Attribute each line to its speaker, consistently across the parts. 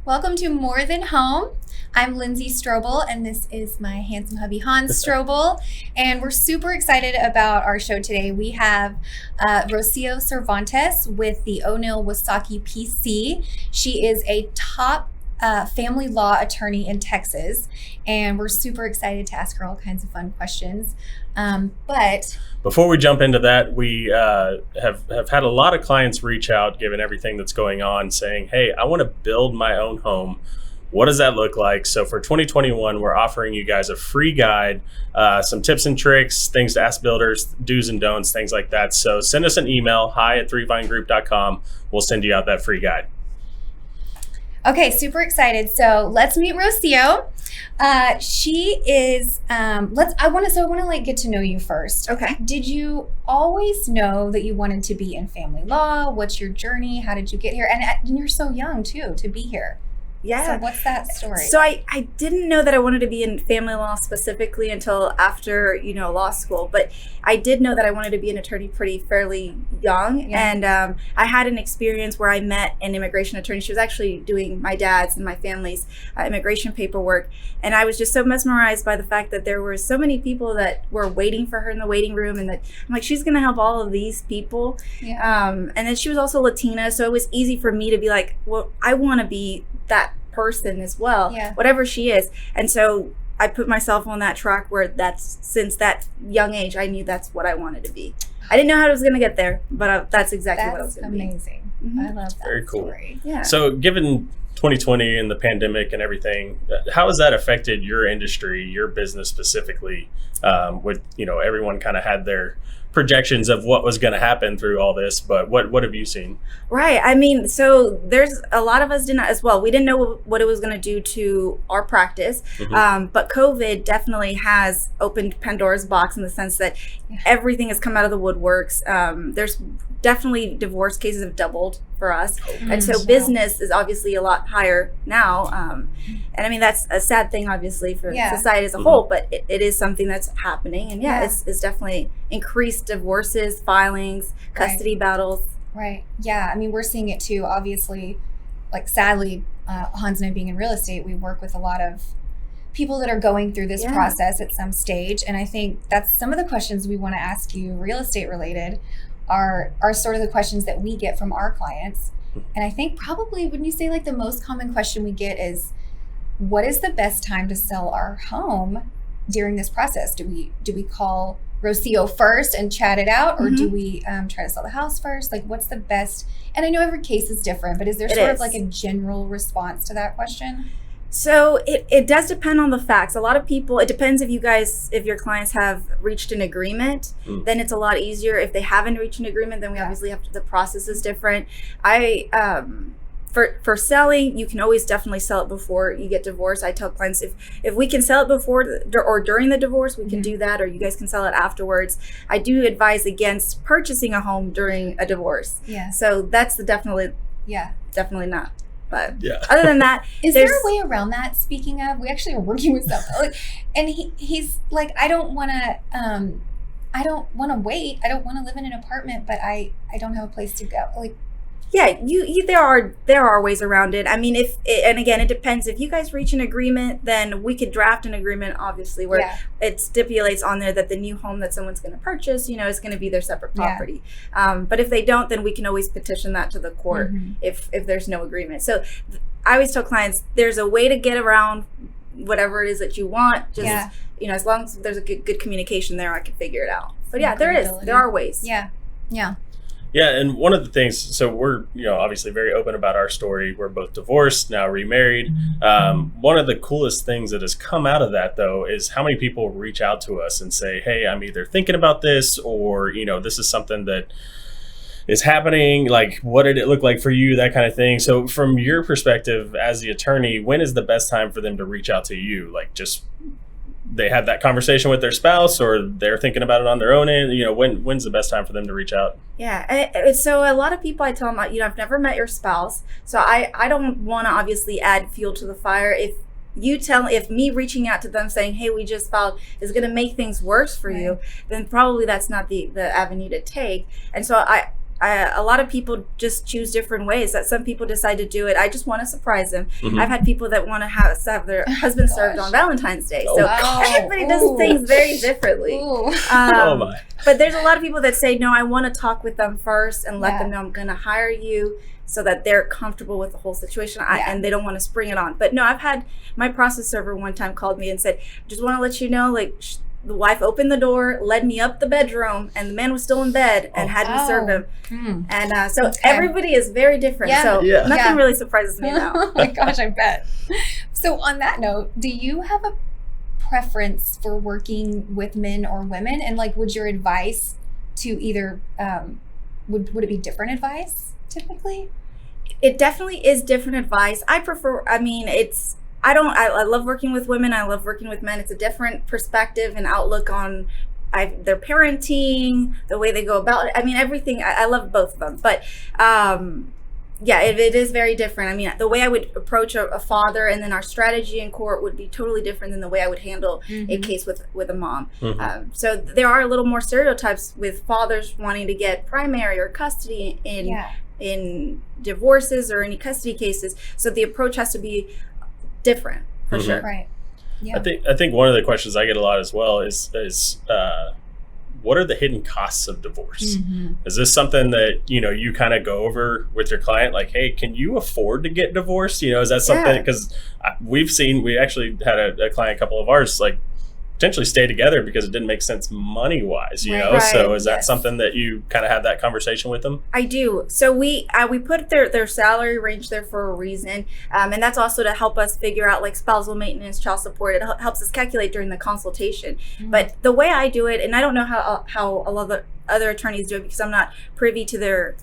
Speaker 1: Welcome to More Than Home. I'm Lyndzie Stroble, and this is my handsome hubby, Hans Stroble. And we're super excited about our show today. We have Rocio Cervantes with the O'Neill Wasaki PC. She is a top family law attorney in Texas, and we're super excited to ask her all kinds of fun questions. But
Speaker 2: before we jump into that, we have had a lot of clients reach out, given everything that's going on, saying, hey, I want to build my own home. What does that look like? So for 2021, we're offering you guys a free guide, some tips and tricks, things to ask builders, do's and don'ts, things like that. So send us an email, hi@threevinegroup.com. We'll send you out that free guide.
Speaker 1: Okay, super excited. So let's meet Rocio. She is. I want to get to know you first.
Speaker 3: Okay.
Speaker 1: Did you always know that you wanted to be in family law? What's your journey? How did you get here? And you're so young too to be here.
Speaker 3: Yeah.
Speaker 1: So what's that story?
Speaker 3: So I didn't know that I wanted to be in family law specifically until after, law school. But I did know that I wanted to be an attorney fairly young. Yeah. And I had an experience where I met an immigration attorney. She was actually doing my dad's and my family's immigration paperwork. And I was just so mesmerized by the fact that there were so many people that were waiting for her in the waiting room. And that I'm like, she's going to help all of these people.
Speaker 1: Yeah.
Speaker 3: And then she was also Latina. So it was easy for me to be like, well, I want to be that person as well,
Speaker 1: yeah.
Speaker 3: Whatever she is. And so I put myself on that track where since that young age, I knew that's what I wanted to be. I didn't know how I was going to get there, but that's exactly what I was going to be.
Speaker 1: Amazing.
Speaker 3: Mm-hmm.
Speaker 1: I love that.
Speaker 2: Very cool.
Speaker 1: Story.
Speaker 3: Yeah.
Speaker 2: So given 2020 and the pandemic and everything, how has that affected your industry, your business specifically? With, everyone kind of had their projections of what was going to happen through all this, but what have you seen?
Speaker 3: Right. I mean, so there's a lot of us did not as well. We didn't know what it was going to do to our practice, but COVID definitely has opened Pandora's box in the sense that everything has come out of the woodworks. There's definitely divorce cases have doubled for us, and so business is obviously a lot higher now. And I mean, that's a sad thing, obviously, for society as a whole, but it is something that's happening. And it's definitely increased divorces, filings, custody battles.
Speaker 1: Right. Yeah. I mean, we're seeing it too. Obviously, like sadly, Hans and I being in real estate, we work with a lot of people that are going through this process at some stage. And I think that's some of the questions we want to ask you, real estate related, are sort of the questions that we get from our clients. And I think probably, wouldn't you say, like the most common question we get is, what is the best time to sell our home during this process? Do we call Rocio first and chat it out, or do we try to sell the house first? Like, what's the best? And I know every case is different, but is there sort of like a general response to that question?
Speaker 3: So it does depend on the facts. A lot of people, it depends if your clients have reached an agreement, then it's a lot easier. If they haven't reached an agreement, then we obviously have to, the process is different. For selling, you can always definitely sell it before you get divorced. I tell clients if we can sell it before or during the divorce, we can do that, or you guys can sell it afterwards. I do advise against purchasing a home during a divorce.
Speaker 1: Yeah.
Speaker 3: So that's definitely not. But other than that,
Speaker 1: is there a way around that? Speaking of, we actually are working with someone, and he's like, I don't want to wait. I don't want to live in an apartment, but I don't have a place to go. Like,
Speaker 3: yeah, there are ways around it. I mean, and again, it depends. If you guys reach an agreement, then we could draft an agreement, obviously, where it stipulates on there that the new home that someone's going to purchase, is going to be their separate property. But if they don't, then we can always petition that to the court if there's no agreement. So I always tell clients, there's a way to get around whatever it is that you want. Just as long as there's a good communication there, I can figure it out. But there are ways.
Speaker 1: Yeah.
Speaker 2: Yeah, and one of the things, so we're obviously very open about our story. We're both divorced, now remarried. One of the coolest things that has come out of that, though, is how many people reach out to us and say, hey, I'm either thinking about this, or this is something that is happening. Like, what did it look like for you? That kind of thing. So from your perspective as the attorney, when is the best time for them to reach out to you? Like, just they had that conversation with their spouse, or they're thinking about it on their own end? When's the best time for them to reach out?
Speaker 3: Yeah. So a lot of people, I tell them, I've never met your spouse, so I don't want to obviously add fuel to the fire. If me reaching out to them saying, hey, we just filed, is going to make things worse for you, then probably that's not the avenue to take. And so a lot of people just choose different ways. That some people decide to do it. I just want to surprise them.
Speaker 2: Mhm.
Speaker 3: I've had people that want to have their husband served on Valentine's Day.
Speaker 2: Oh,
Speaker 3: So
Speaker 1: wow.
Speaker 3: everybody does things very differently.
Speaker 1: Ooh.
Speaker 2: Oh my.
Speaker 3: But there's a lot of people that say, no, I want to talk with them first and let
Speaker 1: Yeah.
Speaker 3: them know I'm going to hire you so that they're comfortable with the whole situation and they don't want to spring it on. But no, I've had my process server one time called me and said, just want to let you know, like, the wife opened the door, led me up the bedroom, and the man was still in bed and had me serve him.
Speaker 1: Hmm.
Speaker 3: And so
Speaker 1: Okay.
Speaker 3: everybody is very different.
Speaker 1: Yeah.
Speaker 3: So
Speaker 2: Yeah.
Speaker 3: nothing
Speaker 1: Yeah.
Speaker 3: really surprises me now.
Speaker 1: Oh my gosh, I bet. So on that note, do you have a preference for working with men or women? And like, would your advice to either, would it be different advice typically?
Speaker 3: It definitely is different advice. I love working with women. I love working with men. It's a different perspective and outlook on their parenting, the way they go about it. I mean, everything. I love both of them. But yeah, it is very different. I mean, the way I would approach a father and then our strategy in court would be totally different than the way I would handle a case with a mom.
Speaker 2: Mhm.
Speaker 3: So there are a little more stereotypes with fathers wanting to get primary or custody in divorces or any custody cases. So the approach has to be different for
Speaker 2: Mhm.
Speaker 3: sure.
Speaker 1: Right. Yeah.
Speaker 2: I think one of the questions I get a lot as well is what are the hidden costs of divorce?
Speaker 1: Mhm.
Speaker 2: Is this something that you kind of go over with your client, like, hey, can you afford to get divorced? Is that something?
Speaker 3: Yeah.
Speaker 2: Because we actually had a client, a couple of ours, like potentially stay together because it didn't make sense money wise.
Speaker 1: Right.
Speaker 2: So is that
Speaker 1: Yes.
Speaker 2: something that you kind of have that conversation with them?
Speaker 3: I do. So we put their salary range there for a reason, and that's also to help us figure out like spousal maintenance, child support. It helps us calculate during the consultation.
Speaker 1: Mhm.
Speaker 3: But the way I do it, and I don't know how a lot of other attorneys do it because I'm not privy to their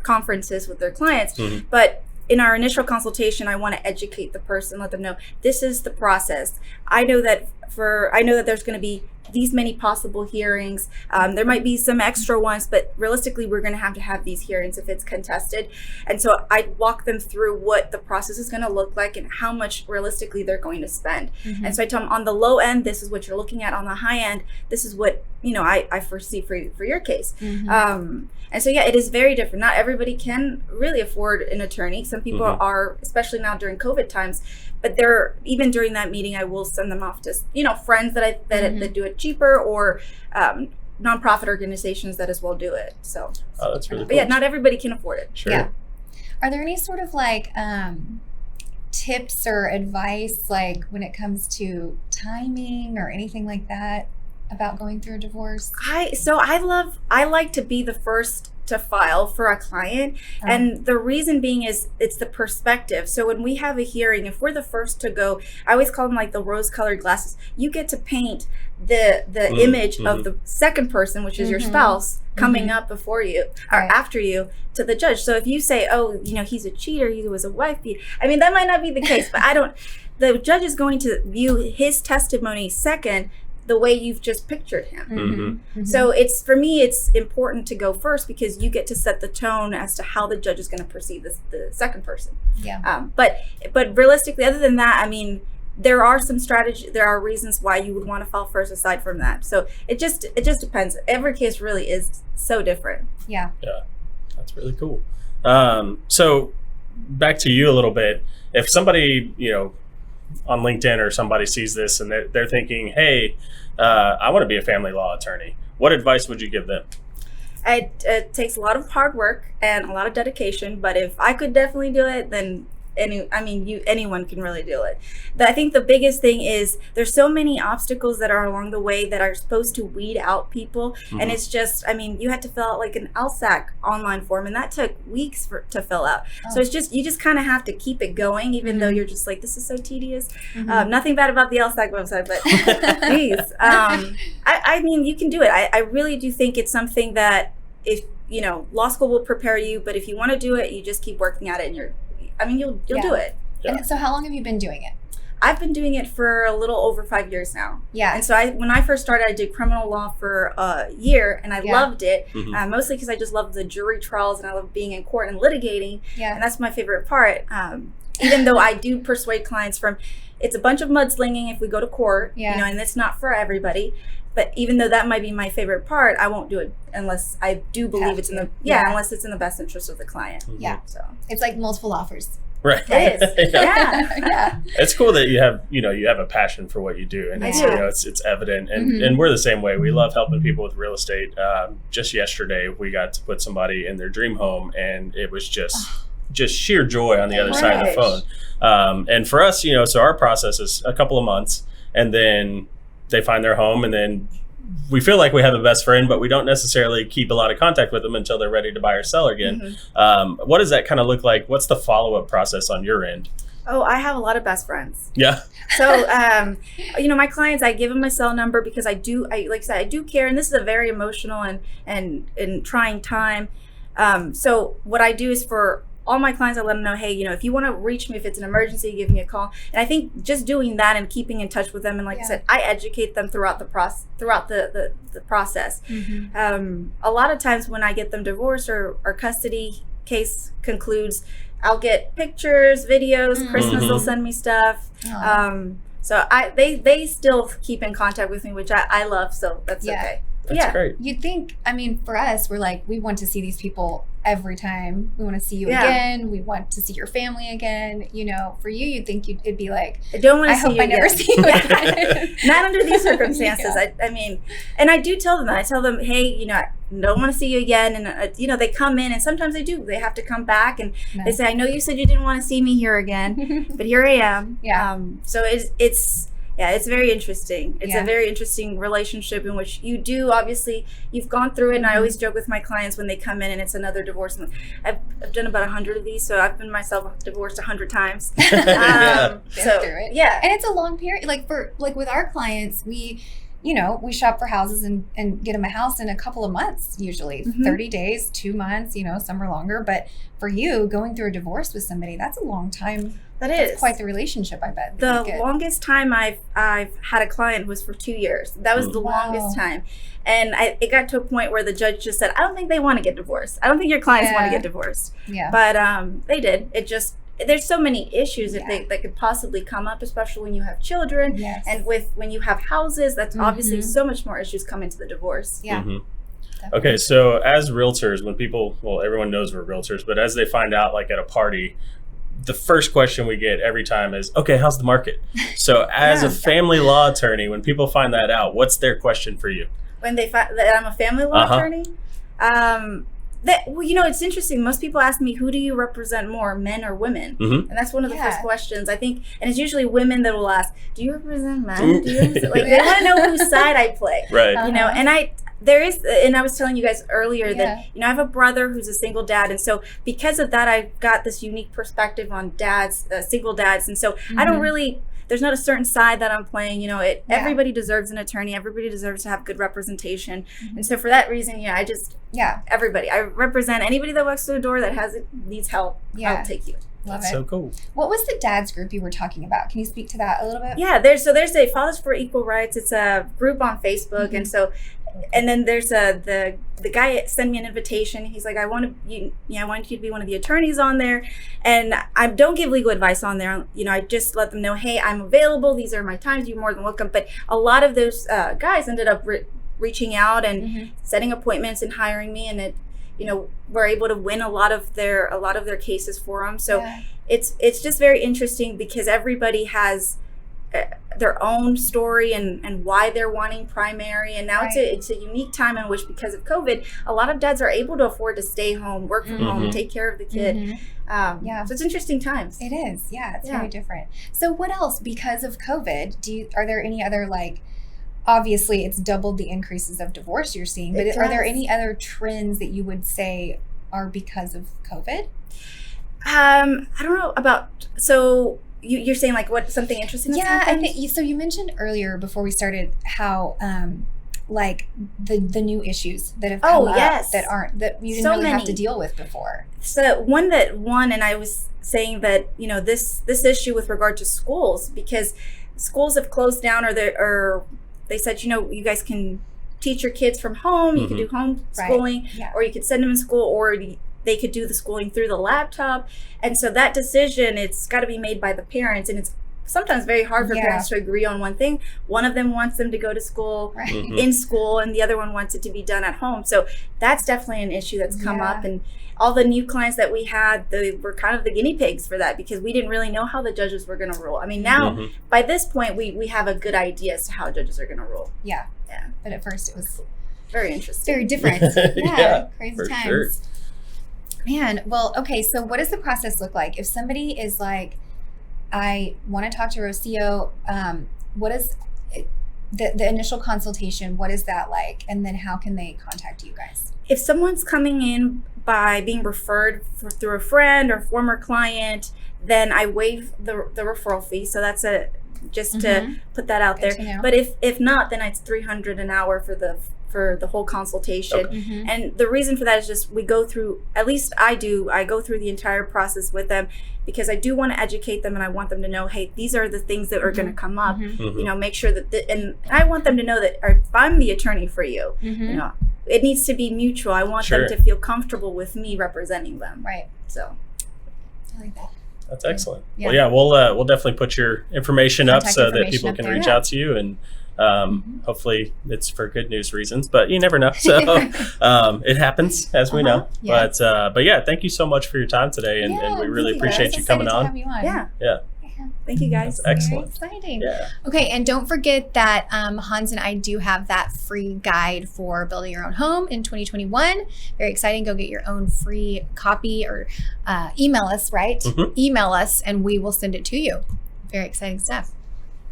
Speaker 3: conferences with their clients,
Speaker 2: Mhm.
Speaker 3: but in our initial consultation, I want to educate the person, let them know this is the process. I know that there's going to be these many possible hearings. There might be some extra ones, but realistically, we're going to have these hearings if it's contested. And so I walk them through what the process is going to look like and how much realistically they're going to spend.
Speaker 1: Mhm.
Speaker 3: And so I tell them on the low end, this is what you're looking at. On the high end, this is what I foresee for your case.
Speaker 1: Mhm.
Speaker 3: And so, yeah, it is very different. Not everybody can really afford an attorney. Some people
Speaker 2: Mhm.
Speaker 3: are, especially now during COVID times. But even during that meeting, I will send them off to friends that do it cheaper or nonprofit organizations that as well do it. So,
Speaker 2: Oh, that's really cool.
Speaker 3: but yeah, not everybody can afford it.
Speaker 2: Sure.
Speaker 1: Yeah. Are there any sort of like tips or advice, like when it comes to timing or anything like that about going through a divorce?
Speaker 3: I like to be the first to file for a client. And the reason being is it's the perspective. So when we have a hearing, if we're the first to go, I always call them like the rose-colored glasses. You get to paint the image of the second person, which is your spouse, coming up before you or
Speaker 1: Right.
Speaker 3: after you to the judge. So if you say, oh, he's a cheater, he was a wife beater. I mean, that might not be the case, but the judge is going to view his testimony second the way you've just pictured him.
Speaker 2: Mhm.
Speaker 1: Mhm.
Speaker 3: So for me, it's important to go first because you get to set the tone as to how the judge is going to perceive the second person.
Speaker 1: Yeah.
Speaker 3: But realistically, other than that, I mean, there are some there are reasons why you would want to file first aside from that. So it just depends. Every case really is so different.
Speaker 1: Yeah.
Speaker 2: That's really cool. So back to you a little bit. If somebody, on LinkedIn or somebody sees this and they're thinking, hey, I want to be a family law attorney, what advice would you give them?
Speaker 3: It takes a lot of hard work and a lot of dedication, but if I could definitely do it, then anyone can really do it. I think the biggest thing is there's so many obstacles that are along the way that are supposed to weed out people. And it's just, you had to fill out like an LSAC online form and that took weeks to fill out. So it's just, you just kind of have to keep it going, even though you're just like, this is so tedious. Nothing bad about the LSAC website, but geez. You can do it. I really do think it's something that if, law school will prepare you, but if you want to do it, you just keep working at it and you'll do it.
Speaker 2: Yeah.
Speaker 1: And so how long have you been doing it?
Speaker 3: I've been doing it for a little over 5 years now.
Speaker 1: Yeah.
Speaker 3: And so when I first started, I did criminal law for a year and I loved it, mostly because I just love the jury trials and I love being in court and litigating.
Speaker 1: Yeah.
Speaker 3: And that's my favorite part. even though I do persuade clients it's a bunch of mudslinging if we go to court, and it's not for everybody. But even though that might be my favorite part, I won't do it unless I do believe it's in the unless it's in the best interest of the client.
Speaker 1: Yeah.
Speaker 3: So
Speaker 1: it's like multiple offers.
Speaker 2: Right.
Speaker 3: It is. Yeah.
Speaker 2: It's cool that you have a passion for what you do, and it's evident. And and we're the same way. We love helping people with real estate. Just yesterday, we got to put somebody in their dream home, and it was just sheer joy on the other side of the phone. And for us, so our process is a couple of months, and then they find their home, and then we feel like we have a best friend, but we don't necessarily keep a lot of contact with them until they're ready to buy or sell again. What does that kind of look like? What's the follow-up process on your end?
Speaker 3: Oh, I have a lot of best friends.
Speaker 2: Yeah.
Speaker 3: So, my clients, I give them my cell number because like I said, I do care. And this is a very emotional and trying time. So what I do is for all my clients, I let them know, hey, if you want to reach me, if it's an emergency, give me a call. And I think just doing that and keeping in touch with them, and like I said, I educate them throughout the process. A lot of times when I get them divorced or our custody case concludes, I'll get pictures, videos, Christmas, they'll send me stuff. So they still keep in contact with me, which I love. So that's okay.
Speaker 2: That's great.
Speaker 1: You'd think, for us, we're like, we want to see these people every time. We want to see you again. We want to see your family again. For you, you'd think it'd be like,
Speaker 3: I don't want to see you
Speaker 1: I never see you again.
Speaker 3: Not under these circumstances. And I do tell them that. I tell them, hey, I don't want to see you again. And, they come in, and sometimes they do. They have to come back, and they say, I know you said you didn't want to see me here again, but here I am. So it's very interesting. It's a very interesting relationship in which you do, obviously, you've gone through it. And I always joke with my clients when they come in and it's another divorce. And I've done about 100 of these, so I've been myself divorced 100 times.
Speaker 1: Through it.
Speaker 3: Yeah.
Speaker 1: And it's a long period. With our clients, we shop for houses and get them a house in a couple of months, usually 30 days, 2 months, some are longer. But for you, going through a divorce with somebody, that's a long time. That's quite the relationship, I bet.
Speaker 3: The longest time I've had a client was for 2 years. That was the longest time. And it got to a point where the judge just said, I don't think they want to get divorced. I don't think your clients want to get divorced.
Speaker 1: Yeah.
Speaker 3: But they did. It just, there's so many issues that could possibly come up, especially when you have children.
Speaker 1: Yes.
Speaker 3: And when you have houses, that's obviously so much more issues come into the divorce.
Speaker 1: Yeah.
Speaker 2: Okay, so as realtors, when everyone knows we're realtors, but as they find out, like at a party, the first question we get every time is, okay, how's the market? So as a family law attorney, when people find that out, what's their question for you?
Speaker 3: When they find that I'm a family law attorney? It's interesting. Most people ask me, who do you represent more, men or women? And that's one of the first questions, I think. And it's usually women that will ask, do you represent men? Do you represent? They want to know whose side I play.
Speaker 2: Right.
Speaker 3: And I was telling you guys earlier that, I have a brother who's a single dad. And so because of that, I've got this unique perspective on dads, single dads. And so I don't really, there's not a certain side that I'm playing. Everybody deserves an attorney. Everybody deserves to have good representation. And so for that reason, everybody. I represent anybody that walks through the door that needs help. I'll take you.
Speaker 1: Love
Speaker 2: That's
Speaker 1: it.
Speaker 2: so cool.
Speaker 1: What was the dad's group you were talking about? Can you speak to that a little bit?
Speaker 3: Yeah, there's a Fathers for Equal Rights. It's a group on Facebook, and then there's the guy sent me an invitation. He's like, I want you to be one of the attorneys on there, and I don't give legal advice on there. I just let them know, hey, I'm available. These are my times. You're more than welcome. But a lot of those guys ended up reaching out and setting appointments and hiring me, and we're able to win a lot of their cases for them. So it's just very interesting because everybody has their own story and why they're wanting primary. And now it's a unique time in which, because of COVID, a lot of dads are able to afford to stay home, work from home, take care of the kid. So it's interesting times.
Speaker 1: It is. Yeah, it's very different. So what else, because of COVID, are there any other, obviously it's doubled the increases of divorce you're seeing, but are there any other trends that you would say are because of COVID?
Speaker 3: I don't know about, so you're saying what, something interesting that's happened?
Speaker 1: I think so. You mentioned earlier before we started how the new issues that have come up that you didn't really have to deal with before.
Speaker 3: So one, and I was saying that this issue with regard to schools, because schools have closed down, or they said, you guys can teach your kids from home, you can do homeschooling, or you could send them in school, or they could do the schooling through the laptop. And so that decision, it's got to be made by the parents, and it's sometimes very hard for parents to agree on one thing. One of them wants them to go to school in school, and the other one wants it to be done at home. So that's definitely an issue that's come up. And all the new clients that we had, they were kind of the guinea pigs for that, because we didn't really know how the judges were going to rule. I mean, now by this point, we have a good idea as to how judges are going to rule.
Speaker 1: Yeah. But at first it was
Speaker 3: very interesting.
Speaker 1: Very different. Crazy times. Sure. Man, well, okay, so what does the process look like? If somebody is like, I want to talk to Rocio, what is the initial consultation? What is that like? And then how can they contact you guys?
Speaker 3: If someone's coming in by being referred through a friend or former client, then I waive the referral fee. So that's just to put that out there. But if not, then it's $300 an hour for the whole consultation. And the reason for that is just we go through, at least I go through the entire process with them, because I do want to educate them, and I want them to know, hey, these are the things that are going to come up. You know, make sure that and I want them to know that if I'm the attorney for you, you know, it needs to be mutual. I want them to feel comfortable with me representing them.
Speaker 1: Right.
Speaker 3: So
Speaker 1: I like that.
Speaker 2: That's excellent. Well, we'll definitely put your information up so that people can reach out to you, and hopefully it's for good news reasons, but you never know. So it happens, as we know. But yeah, thank you so much for your time today, and we really appreciate you coming on.
Speaker 3: Yeah. Thank you, guys.
Speaker 2: That's excellent.
Speaker 1: Very exciting.
Speaker 2: Yeah.
Speaker 1: Okay, and don't forget that Hans and I do have that free guide for building your own home in 2021. Very exciting. Go get your own free copy, or email us, right? Email us, and we will send it to you. Very exciting stuff.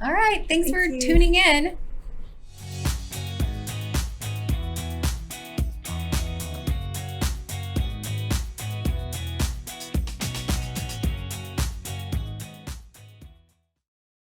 Speaker 1: All right. Thanks for tuning in.